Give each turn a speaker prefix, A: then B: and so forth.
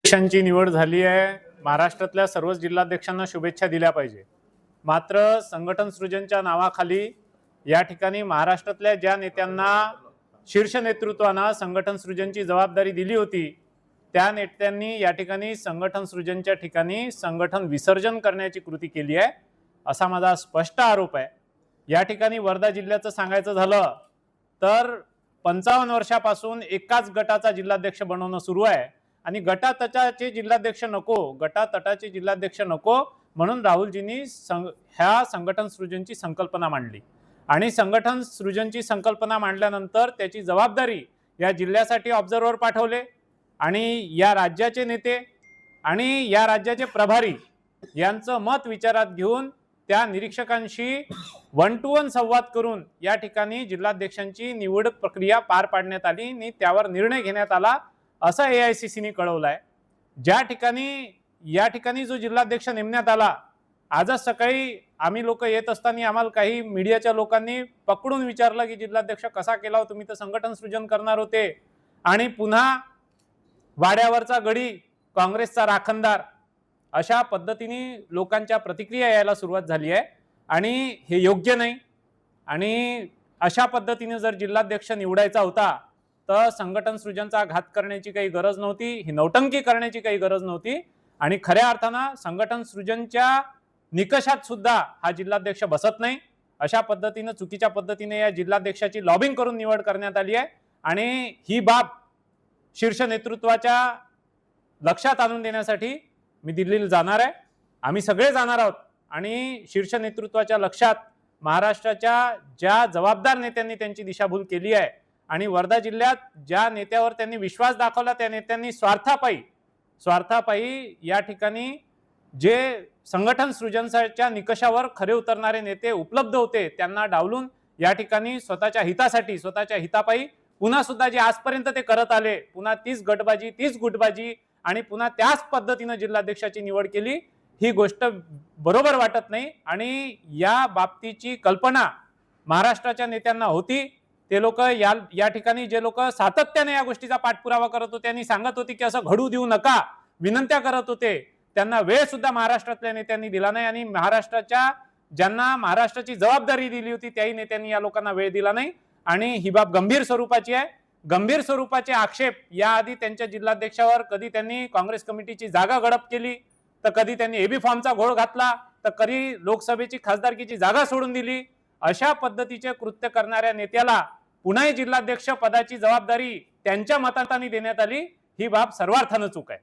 A: अध्यक्षांची निवड झाली आहे। महाराष्ट्रातल्या सर्वच जिल्हाध्यक्षांना शुभेच्छा दिल्या पाहिजे। मात्र संघटन सृजनच्या नावाखाली या ठिकाणी महाराष्ट्रातल्या ज्या नेत्यांना शीर्ष नेतृत्वाने संघटन सृजनची जबाबदारी दिली होती त्या नेत्यांनी या ठिकाणी संघटन सृजनच्या ठिकाणी संघटन विसर्जन करण्याची कृती केली आहे असा माझा स्पष्ट आरोप आहे। या ठिकाणी वर्धा जिल्ह्याचं सांगायचं झालं तर 55 वर्षापासून एकाच गटाचा जिल्हाध्यक्ष बनवणं सुरू आहे आणि गटातटाचे जिल्हाध्यक्ष नको म्हणून राहुलजींनी ह्या संघटन सृजनची संकल्पना मांडली आणि संघटन सृजनची संकल्पना मांडल्यानंतर त्याची जबाबदारी या जिल्ह्यासाठी ऑब्झर्व्हर पाठवले आणि या राज्याचे नेते आणि या राज्याचे प्रभारी यांचं मत विचारात घेऊन त्या निरीक्षकांशी 1-to-1 संवाद करून या ठिकाणी जिल्हाध्यक्षांची निवड प्रक्रिया पार पाडण्यात आली आणि त्यावर निर्णय घेण्यात आला असं AICCने कळवलंय। या ठिकाणी जो जिल्हाध्यक्ष नेमण्यात आला, आजच सकाळी आम्ही लोक येत असताना आम्हाला काही मीडियाच्या लोकांनी पकडून विचारलं की जिल्हाध्यक्ष कसा केला हो तुम्ही, तर संघटन सृजन करणार होते आणि पुन्हा वाड्यावरचा गडी काँग्रेसचा राखणदार अशा पद्धतीने लोकांच्या प्रतिक्रिया यायला सुरुवात झाली आहे आणि हे योग्य नाही। आणि अशा पद्धतीने जर जिल्हाध्यक्ष निवडायचा होता तर संघटन सृजनचा घात करण्याची काही गरज नव्हती, ही नौटंकी करण्याची काही गरज नव्हती आणि खऱ्या अर्थानं संघटन सृजनच्या निकषात सुद्धा हा जिल्हाध्यक्ष बसत नाही। अशा पद्धतीने चुकीच्या पद्धतीने या जिल्हाध्यक्षाची लॉबिंग करून निवड करण्यात आली आहे आणि ही बाब शीर्ष नेतृत्वाच्या लक्षात आणून देण्यासाठी मी दिल्लीला जाणार आहे। आम्ही सगळे जाणार आहोत आणि शीर्ष नेतृत्वाच्या लक्षात महाराष्ट्राच्या ज्या जबाबदार नेत्यांनी त्यांची दिशाभूल केली आहे आणि वर्धा जिल्ह्यात ज्या नेत्यावर त्यांनी विश्वास दाखवला त्या नेत्यांनी स्वार्थापायी या ठिकाणी जे संघटन सृजनच्या निकषावर खरे उतरणारे नेते उपलब्ध होते त्यांना डावलून या ठिकाणी स्वतःच्या हितासाठी स्वतःच्या हितापायी पुन्हा सुद्धा जे आजपर्यंत ते करत आले पुन्हा तीच गुटबाजी आणि पुन्हा त्याच पद्धतीने जिल्हाध्यक्षाची निवड केली, ही गोष्ट बरोबर वाटत नाही। आणि या बाबतीची कल्पना महाराष्ट्राच्या नेत्यांना होती। ते लोक या ठिकाणी जे लोक सातत्याने या गोष्टीचा पाठपुरावा करत होते आणि सांगत होते की असं घडू देऊ नका, विनंत्या करत होते, त्यांना वेळ सुद्धा महाराष्ट्रातल्या नेत्यांनी दिला नाही आणि ज्यांना महाराष्ट्राची जबाबदारी दिली होती त्याही नेत्यांनी या लोकांना वेळ दिला नाही आणि ही बाब गंभीर स्वरूपाची आहे। गंभीर स्वरूपाचे आक्षेप याआधी त्यांच्या जिल्हाध्यक्षावर कधी त्यांनी काँग्रेस कमिटीची जागा गडप केली, तर कधी त्यांनी एबी फॉर्मचा घोळ घातला, तर कधी लोकसभेची खासदारकीची जागा सोडून दिली। अशा पद्धतीचे कृत्य करणाऱ्या नेत्याला पुन्हा जिल्हाध्यक्ष पदाची जबाबदारी त्यांच्या मतांनी देण्यात आली, ही बाब सर्वार्थानं चूक आहे।